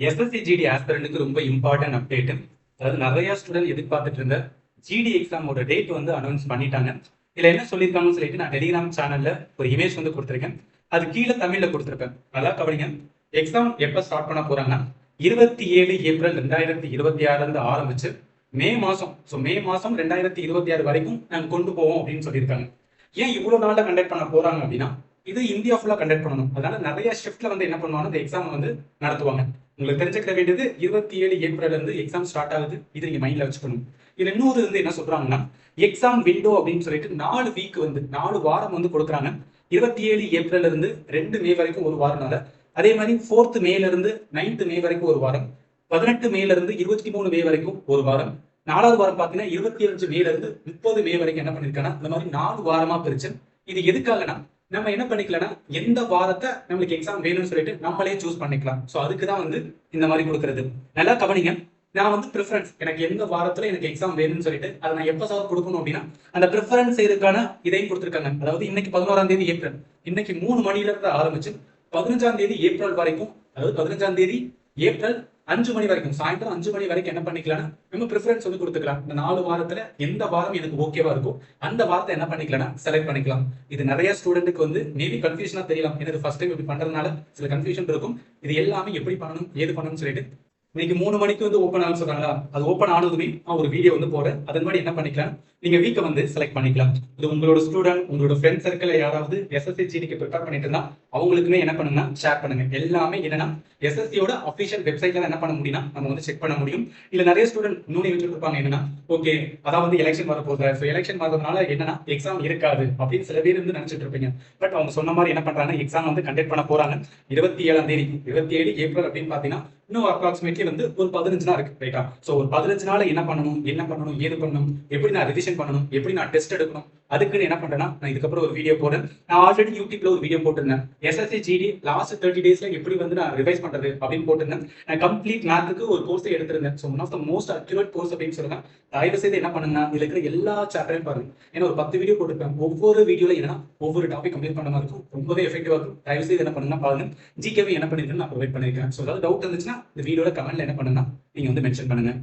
SSC GD ஆஸ்பிரண்ட்டுக்கு ரொம்ப important update. அதாவது நிறைய ஸ்டூடெண்ட் எதிர்பார்த்துட்டு இருந்த ஜிடி எக்ஸாமோட டேட் வந்து அனௌன்ஸ் பண்ணிட்டாங்க. இதுல என்ன சொல்லியிருக்காங்கன்னு சொல்லிட்டு நான் டெலிகிராம் சேனல்ல ஒரு இமேஜ் வந்து கொடுத்துருக்கேன். அது கீழே தமிழ்ல கொடுத்துருப்பேன். நல்லா கவனிங்க. எக்ஸாம் எப்ப ஸ்டார்ட் பண்ண போறாங்கன்னா 27 ஏப்ரல் 2026 இருந்து ஆரம்பிச்சு மே மாசம் மே மாசம் 2026 வரைக்கும் நாங்க கொண்டு போவோம் அப்படின்னு சொல்லியிருக்காங்க. ஏன் இவ்வளவு நாள்ல கண்டக்ட் பண்ண போறாங்க அப்படின்னா, இது இந்தியா ஃபுல்லா கண்டக்ட் பண்ணணும். அதனால நிறைய ஷிஃப்ட்ல வந்து என்ன பண்ணுவாங்க, இந்த எக்ஸாம் வந்து நடத்துவாங்க. உங்களுக்கு தெரிஞ்சுக்க வேண்டியது 27 ஏப்ரல் இருந்து எக்ஸாம் ஸ்டார்ட் ஆகுது. இது நீங்க மைண்ட்ல வச்சுக்கணும். இதுல இன்னொரு வந்து என்ன சொல்றாங்கன்னா, எக்ஸாம் விண்டோ அப்படின்னு சொல்லிட்டு 4 வீக் வந்து 4 வாரம் வந்து கொடுக்குறாங்க. 27 ஏப்ரல் இருந்து 2 மே வரைக்கும் ஒரு வாரம்னால, அதே மாதிரி 4th மேல இருந்து 9th மே வரைக்கும் ஒரு வாரம், 18 மேல இருந்து 23 மே வரைக்கும் ஒரு வாரம், 4வது வாரம் பாத்தீங்கன்னா 25 மேல இருந்து 30 மே வரைக்கும் என்ன பண்ணிருக்காங்கன்னா இந்த மாதிரி 4 வாரமா பிரிச்சு. இது எதுக்காகனா, நம்ம என்ன பண்ணிக்கலாம்னா எந்த வாரத்தை நம்மளுக்கு எக்ஸாம் வேணும்னு சொல்லிட்டு நம்மளே சூஸ் பண்ணிக்கலாம். ஸோ அதுக்கு தான் வந்து இந்த மாதிரி கொடுக்கறது. நல்லா கவனிங்க. நான் வந்து ப்ரிஃபரன்ஸ் எனக்கு எந்த வாரத்துல எனக்கு எக்ஸாம் வேணும்னு சொல்லிட்டு அதை நான் எப்ப சார் கொடுக்கணும் அப்படின்னா, அந்த ப்ரிஃபரன்ஸ் இதுக்கான இதையும் கொடுத்துருக்காங்க. அதாவது இன்னைக்கு 11ஆம் தேதி ஏப்ரல், இன்னைக்கு 3 மணில இருந்து ஆரம்பிச்சு 15ஆம் தேதி ஏப்ரல் வரைக்கும், அதாவது 15ஆம் தேதி ஏப்ரல் 5 மணி வரைக்கும், சாயந்தரம் 5 மணி வரைக்கும் என்ன பண்ணிக்கலாம், நம்ம ப்ரிஃபரன்ஸ் வந்து கொடுத்துக்கலாம். இந்த 4 வாரத்துல எந்த வாரம் எனக்கு ஓகேவா இருக்கும் அந்த வாரத்தை என்ன பண்ணிக்கலாம், செலக்ட் பண்ணிக்கலாம். இது நிறைய ஸ்டூடெண்ட்டுக்கு வந்து மேபி கன்ஃபியூஷனா தெரியலாம். எனக்கு ஃபர்ஸ்ட் டைம் இப்படி பண்றதுனால சில கன்ஃபியூஷன் இருக்கும். இது எல்லாமே எப்படி பண்ணணும் ஏது பண்ணணும்னு சொல்லிட்டு இன்னைக்கு 3 மணிக்கு வந்து ஓப்பன் ஆகும் சொல்றாங்களா, அது ஓப்பன் ஆனதுமே நான் ஒரு வீடியோ வந்து போறேன். அதன் மாதிரி என்ன பண்ணிக்கலாம், நீங்க வீக்கை வந்து செலக்ட் பண்ணிக்கலாம். இது உங்களோட ஸ்டூடெண்ட், உங்களோட ஃப்ரெண்ட் சர்க்கிள் யாராவது எஸ்எஸ்சி ஜிடிக்கு ப்ரிப்பேர் பண்ணிட்டு இருந்தா அவங்களுக்குமே என்ன பண்ணுங்கன்னா ஷேர் பண்ணுங்க. எல்லாமே என்னன்னா எஸ்எஸ்சியோட அஃபிஷியல் வெப்சைட்ல என்ன பண்ண முடியும்னா நம்ம வந்து செக் பண்ண முடியும். இல்ல நிறைய ஸ்டூடெண்ட் இன்னொன்று யோசிச்சுட்டு இருப்பாங்க என்னன்னா, ஓகே அதாவது எலெக்ஷன் வர போகுது, ஸோ எலெக்ஷன் வரதுனால என்னன்னா எக்ஸாம் இருக்காது அப்படின்னு சில பேர் வந்து நினைச்சிட்டு இருப்பீங்க. பட் அவங்க சொன்ன மாதிரி என்ன பண்றாங்க, எக்ஸாம் வந்து கண்டக்ட் பண்ண போறாங்க. 27ஆம் தேதி 27 ஏப்ரல் அப்படின்னு பாத்தீங்கன்னா இன்னும் அப்ராக்சிமேட்லி வந்து ஒரு 15 நாள் இருக்கு, ரைட்டா? ஸோ ஒரு 15 நாள் என்ன பண்ணணும் ஏது பண்ணணும், எப்படி நான் ரிவிஷன் பண்ணணும், எப்படி நான் டெஸ்ட் எடுக்கணும், அதுக்குன்னு என்ன பண்றேன்னா நான் இதுக்கப்புறம் ஒரு வீடியோ போடுறேன். நான் ஆல்ரெடி யூடியூப்ல ஒரு வீடியோ போட்டிருந்தேன். எஸ்எஸ்சி ஜிடி லாஸ்ட் 30 டேஸ்ல எப்படி வந்து நான் ரிவைஸ் பண்றது அப்படின்னு போட்டிருந்தேன். நான் கம்ப்ளீட் மேத்துக்கு ஒரு கோர்ஸை எடுத்திருந்தேன். So one of the most accurate course அப்படின்னு சொல்லுவேன். தயவு செய்து என்ன பண்ணுங்கன்னா இதுல இருக்கிற எல்லா சாப்டரையும் பாருங்க. ஏன்னா ஒரு 10 வீடியோ போட்டிருப்பேன். ஒவ்வொரு வீடியோல என்னன்னா ஒவ்வொரு டாபிக் கம்ப்ளீட் பண்ண மாதிரி இருக்கும். ரொம்பவே எஃபெக்டிவா இருக்கும். தயவு செய்து என்ன பண்ணுங்கன்னா பாருங்க. ஜிகேவி என்ன பண்ணிருக்கேன் நான் ப்ரொவைட் பண்ணிருக்கேன். ஸோ ஏதாவது டவுட் இருந்துச்சுன்னா இந்த வீடியோல கமெண்ட்ல என்ன பண்ணுன்னா நீங்க வந்து மென்ஷன் பண்ணுங்க.